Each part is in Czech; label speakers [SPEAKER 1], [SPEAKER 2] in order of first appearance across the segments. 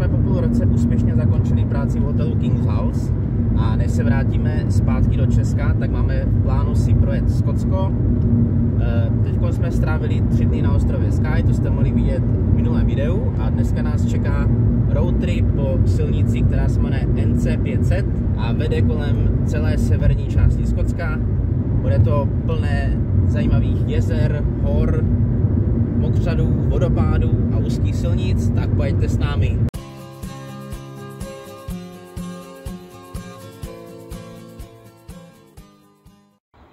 [SPEAKER 1] jsme po půl roce úspěšně zakončili práci v hotelu King's House a než se vrátíme zpátky do Česka, tak máme v plánu si projet Skotsko. Teď jsme strávili 3 dny na ostrově Skye, to jste mohli vidět v minulém videu, a dneska nás čeká road trip po silnici, která se jmenuje NC500 a vede kolem celé severní části Skotska. Bude to plné zajímavých jezer, hor, mokřadů, vodopádů a úzkých silnic, tak pojďte s námi.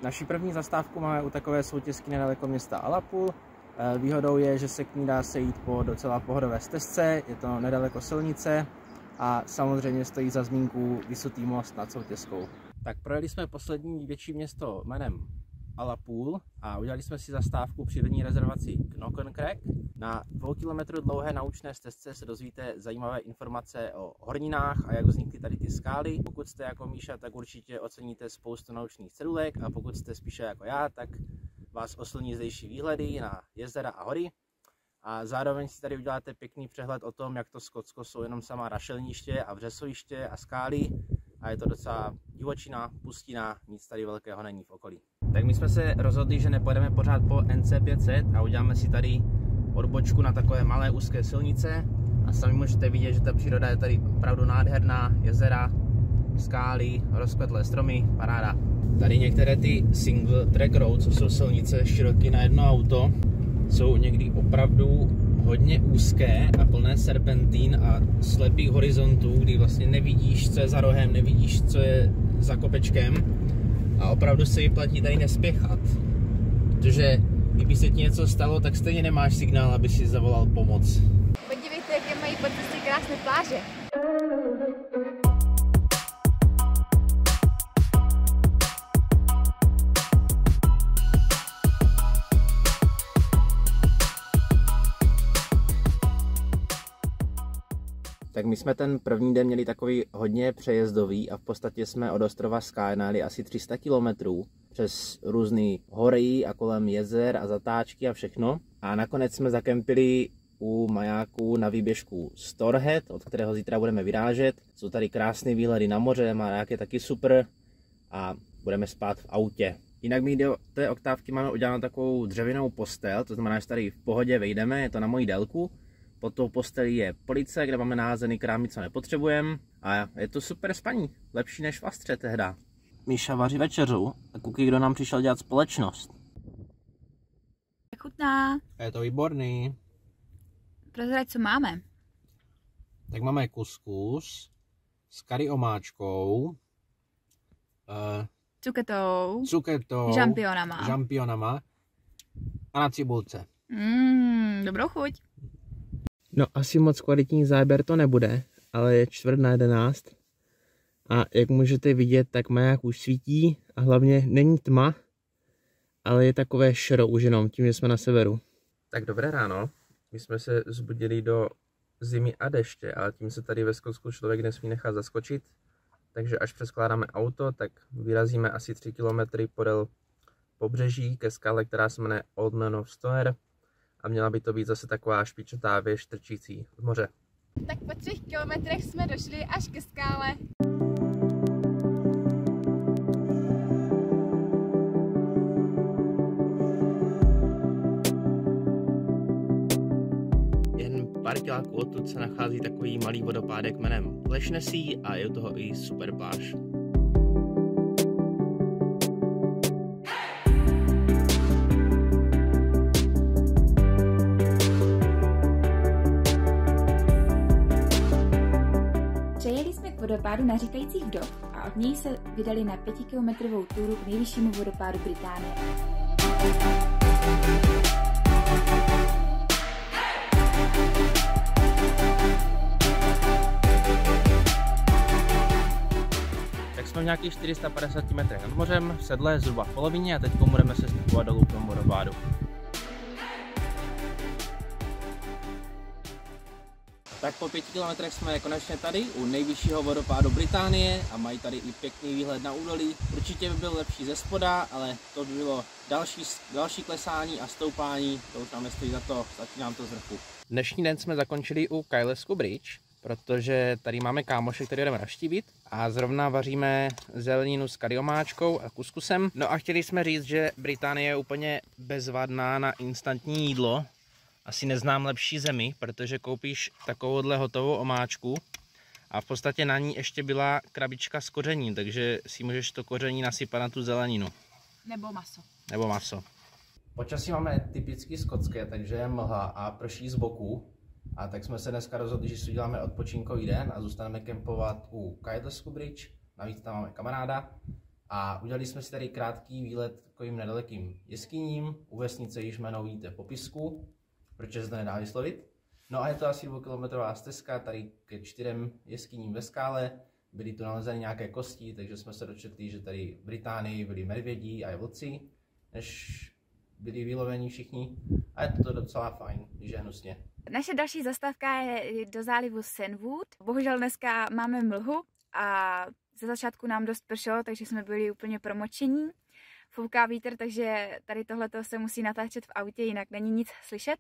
[SPEAKER 1] Naši první zastávku máme u takové soutězky nedaleko města Alapul. Výhodou je, že se k ní dá sejít po docela pohodové stezce, je to nedaleko silnice a samozřejmě stojí za zmínku vysutý most nad soutězkou. Tak projeli jsme poslední větší město jménem Alapul a udělali jsme si zastávku při denní rezervaci Knockencraig. Na 2 km dlouhé naučné stezce se dozvíte zajímavé informace o horninách a jak vznikly tady ty skály. Pokud jste jako Míša, tak určitě oceníte spoustu naučných cedulek, a pokud jste spíše jako já, tak vás oslní zdejší výhledy na jezera a hory. A zároveň si tady uděláte pěkný přehled o tom, jak to Skotsko jsou jenom samá rašelniště a vřesoviště a skály. A je to docela divočina, pustina, nic tady velkého není v okolí. Tak my jsme se rozhodli, že nepojedeme pořád po NC500 a uděláme si tady odbočku na takové malé úzké silnice. A sami můžete vidět, že ta příroda je tady opravdu nádherná, jezera, skály, rozkvetlé stromy, paráda. Tady některé ty single track road, co jsou silnice široké na jedno auto, jsou někdy opravdu hodně úzké a plné serpentín a slepých horizontů, kdy vlastně nevidíš, co je za rohem, nevidíš, co je za kopečkem, a opravdu se vyplatí tady nespěchat, protože kdyby se ti něco stalo, tak stejně nemáš signál, aby si zavolal pomoc.
[SPEAKER 2] Podívejte, jaké mají po cestě krásné pláže.
[SPEAKER 1] Tak my jsme ten první den měli takový hodně přejezdový a v podstatě jsme od ostrova Skye najeli asi 300 km přes různé hory a kolem jezer a zatáčky a všechno. A nakonec jsme zakempili u majáku na výběžku Storehead, od kterého zítra budeme vyrážet. Jsou tady krásné výhledy na moře, maják je taky super a budeme spát v autě. Jinak my do té oktávky máme udělanou takovou dřevěnou postel, to znamená, že tady v pohodě vejdeme, je to na moji délku. Pod tou postelí je police, kde máme naházený krámy, co nepotřebujeme, a je to super spaní, lepší než v Astře tehda. Míša vaří večeřu a koukej, kdo nám přišel dělat společnost.
[SPEAKER 2] Chutná.
[SPEAKER 1] Je to výborný.
[SPEAKER 2] Prozrať, co máme.
[SPEAKER 1] Tak máme kuskus s curry omáčkou, cuketou, žampionama a na cibulce.
[SPEAKER 2] Dobrou chuť.
[SPEAKER 1] No, asi moc kvalitní záběr to nebude, ale je 10:45 a jak můžete vidět, tak maják už svítí a hlavně není tma, ale je takové šero už jenom tím, že jsme na severu. Tak dobré ráno, my jsme se zbudili do zimy a deště, ale tím se tady ve Skotsku člověk nesmí nechat zaskočit, takže až přeskládáme auto, tak vyrazíme asi 3 km podél pobřeží ke skále, která se jmenuje Old Man of Stoer. A měla by to být zase taková špičatá věž trčící z moře.
[SPEAKER 2] Tak po 3 kilometrech jsme došli až ke skále.
[SPEAKER 1] Jen pár kiláků odtud se nachází takový malý vodopádek jménem Lešnesí a je u toho i super pláž.
[SPEAKER 2] Vodopádu na říkajících vdov a od něj se vydali na 5kilometrovou túru k nejvyššímu vodopádu Británie.
[SPEAKER 1] Tak jsme v nějakých 450 metrech nad mořem, v sedle zhruba v polovině a teď budeme se stupovat dolů k tomu vodopádu. Tak po 5 kilometrech jsme konečně tady u nejvyššího vodopádu Británie a mají tady i pěkný výhled na údolí. Určitě by byl lepší ze spoda, ale to by bylo další klesání a stoupání, to už nám nestojí za to, stačí nám to z vrchu. Dnešní den jsme zakončili u Kylesku Bridge protože tady máme kámoše, který jdeme navštívit a zrovna vaříme zeleninu s kariomáčkou a kuskusem. No a chtěli jsme říct, že Británie je úplně bezvadná na instantní jídlo. Asi neznám lepší zemi, protože koupíš takovouhle hotovou omáčku a v podstatě na ní ještě byla krabička s kořením, takže si můžeš to koření nasypat na tu zeleninu.
[SPEAKER 2] Nebo maso.
[SPEAKER 1] Nebo maso. Počasí máme typicky skotské, takže je mlha a prší z boku. A tak jsme se dneska rozhodli, že si uděláme odpočinkový den a zůstaneme kempovat u Kaitlesku Bridge. Navíc tam máme kamaráda. A udělali jsme si tady krátký výlet takovým nedalekým jeskyním. U vesnice již jméno vidíte v popisku, protože se to nedá vyslovit. No a je to asi 2kilometrová stezka tady ke 4 jeskyním ve skále. Byly tu nalezeny nějaké kosti, takže jsme se dočetli, že tady v Británii byli medvědí a vlci, než byli vyloveni všichni. A je to docela fajn, když je hnusně.
[SPEAKER 2] Naše další zastávka je do zálivu Senwood. Bohužel dneska máme mlhu a ze začátku nám dost pršelo, takže jsme byli úplně promočení. Fouká vítr, takže tady tohleto se musí natáčet v autě, jinak není nic slyšet.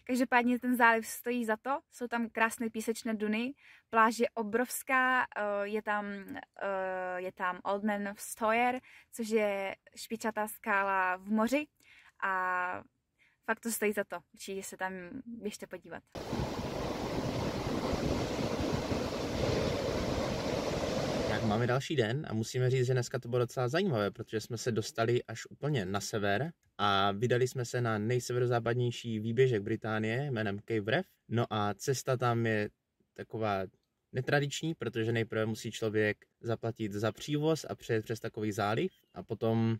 [SPEAKER 2] Každopádně ten záliv stojí za to, jsou tam krásné písečné duny, pláž je obrovská, je tam Old Man of Stoyer, což je špičatá skála v moři a fakt to stojí za to, určitě se tam běžte podívat.
[SPEAKER 1] Tak máme další den a musíme říct, že dneska to bylo docela zajímavé, protože jsme se dostali až úplně na sever a vydali jsme se na nejseverozápadnější výběžek Británie jménem Cape Wreath. No a cesta tam je taková netradiční, protože nejprve musí člověk zaplatit za přívoz a přejet přes takový záliv a potom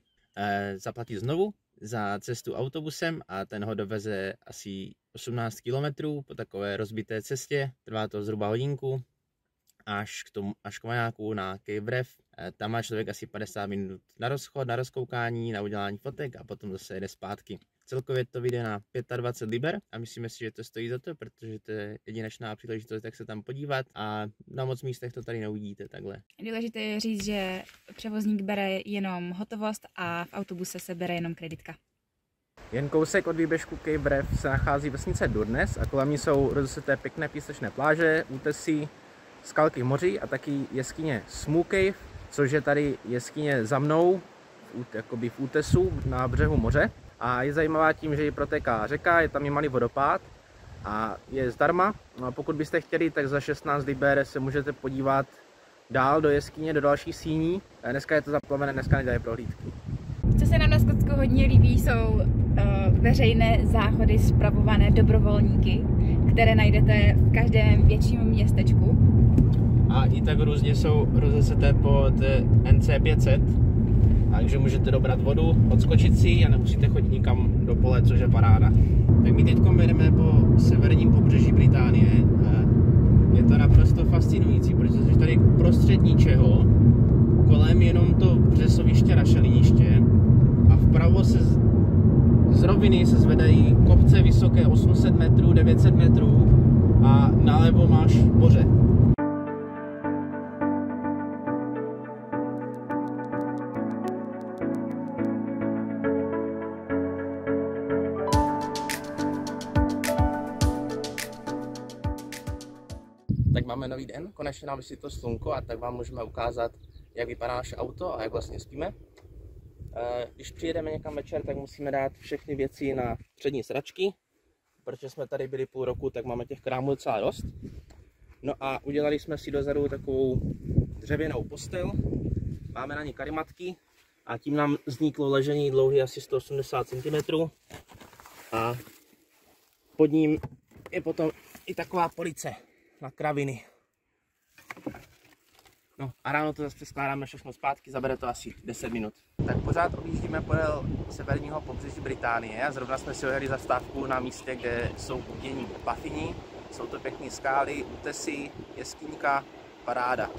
[SPEAKER 1] zaplatit znovu za cestu autobusem a ten ho doveze asi 18 km po takové rozbité cestě, trvá to zhruba hodinku až k majáku na Cape Wreath. Tam má člověk asi 50 minut na rozchod, na rozkoukání, na udělání fotek a potom zase jede zpátky. Celkově to vyjde na 25 liber a myslíme si, že to stojí za to, protože to je jedinečná příležitost, jak se tam podívat a na moc místech to tady neuvidíte takhle.
[SPEAKER 2] Důležité je říct, že převozník bere jenom hotovost a v autobuse se bere jenom kreditka.
[SPEAKER 1] Jen kousek od výběžku Cape Wreath se nachází vesnice Durness a kolem ní jsou rozseté pěkné písečné pláže, útesy, skalky v moři a taky jeskyně Smoo Cave, což je tady jeskyně za mnou, jakoby v útesu na břehu moře. A je zajímavá tím, že ji protéká řeka, je tam i malý vodopád a je zdarma. No a pokud byste chtěli, tak za 16 liber se můžete podívat dál do jeskyně, do dalších síní. Dneska je to zaplavené, dneska nedělají prohlídky.
[SPEAKER 2] Co se nám na Skotsku hodně líbí, jsou veřejné záchody spravované dobrovolníky, které najdete v každém větším městečku.
[SPEAKER 1] A i tak různě jsou rozeseté pod NC 500, takže můžete dobrat vodu, odskočit si a nemusíte chodit nikam do pole, což je paráda. Tak my teď jedeme po severním pobřeží Británie. Je to naprosto fascinující, protože jsi tady prostřed ničeho, kolem jenom to břesoviště rašeliniště a vpravo se z roviny se zvedají kopce vysoké 800 metrů, 900 metrů a nalevo máš moře. Tak máme nový den, konečně nám vysvětlo slunko a tak vám můžeme ukázat, jak vypadá naše auto a jak vlastně spíme. Když přijedeme někam večer, tak musíme dát všechny věci na přední sedačky, protože jsme tady byli půl roku, tak máme těch krámů docela dost. No a udělali jsme si dozadu takovou dřevěnou postel, máme na ní karimatky a tím nám vzniklo ležení dlouhý asi 180 cm a pod ním je potom i taková police na kraviny. No a ráno to zase skládáme všechno zpátky, zabere to asi 10 minut. Tak pořád objíždíme podél severního pobřeží Británie a zrovna jsme si ujeli zastávku na místě, kde jsou kudění Bafini. Jsou to pěkné skály, útesy, jeskyňka, paráda.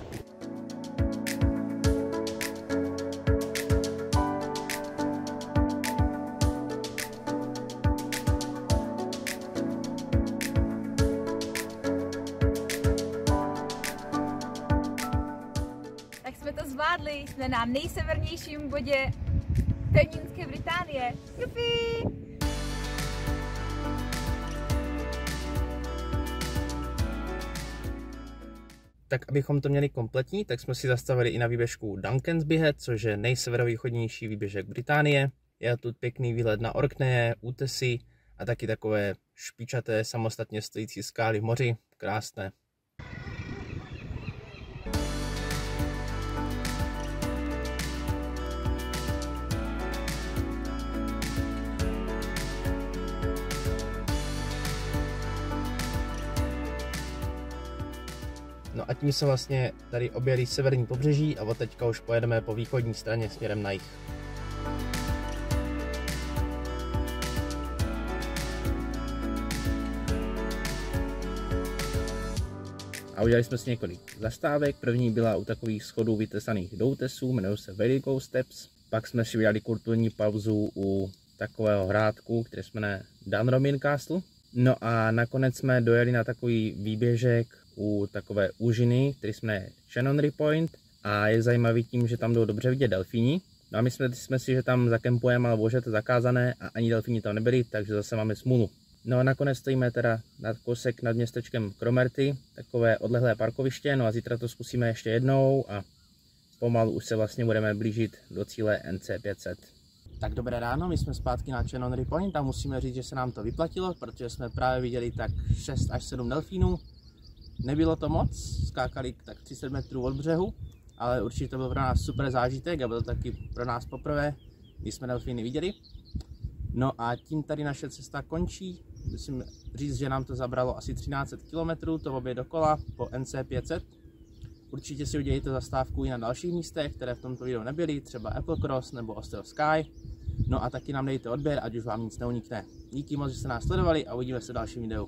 [SPEAKER 2] Zvládli jsme na nejsevernějším bodě pevninské Británie. Jupi!
[SPEAKER 1] Tak abychom to měli kompletní, tak jsme si zastavili i na výběžku Duncan's Behead, což je nejseverovýchodnější výběžek Británie. Je tu pěkný výhled na Orkneje, útesy a taky takové špičaté samostatně stojící skály v moři. Krásné. No a tím se vlastně tady objeli severní pobřeží a od teďka už pojedeme po východní straně směrem na jih. A udělali jsme si několik zastávek. První byla u takových schodů vytesaných do útesů, jmenují se Vellico Steps. Pak jsme si udělali kulturní pauzu u takového hrádku, který se jmenuje Dunrobin Castle. No a nakonec jsme dojeli na takový výběžek u takové úžiny, který se jmenuje Chanonry Point a je zajímavý tím, že tam jdou dobře vidět delfíni. No a mysleli jsme si, že tam zakempujeme, ale bohužel to zakázané a ani delfíni tam nebyli, takže zase máme smůlu. No a nakonec stojíme teda na kousek nad městečkem Cromarty, takové odlehlé parkoviště, no a zítra to zkusíme ještě jednou a pomalu už se vlastně budeme blížit do cíle NC500. Tak dobré ráno, my jsme zpátky na Chanonry Point a musíme říct, že se nám to vyplatilo, protože jsme právě viděli tak 6 až 7 delfínů. Nebylo to moc, skákali tak 30 metrů od břehu, ale určitě to byl pro nás super zážitek a byl taky pro nás poprvé, když jsme delfíny viděli. No a tím tady naše cesta končí. Musím říct, že nám to zabralo asi 1300 km, to obě dokola po NC500. Určitě si udělejte zastávku i na dalších místech, které v tomto videu nebyly, třeba Applecross nebo Ostel Sky. No a taky nám dejte odběr, ať už vám nic neunikne. Díky moc, že jste nás sledovali a uvidíme se v dalším videu.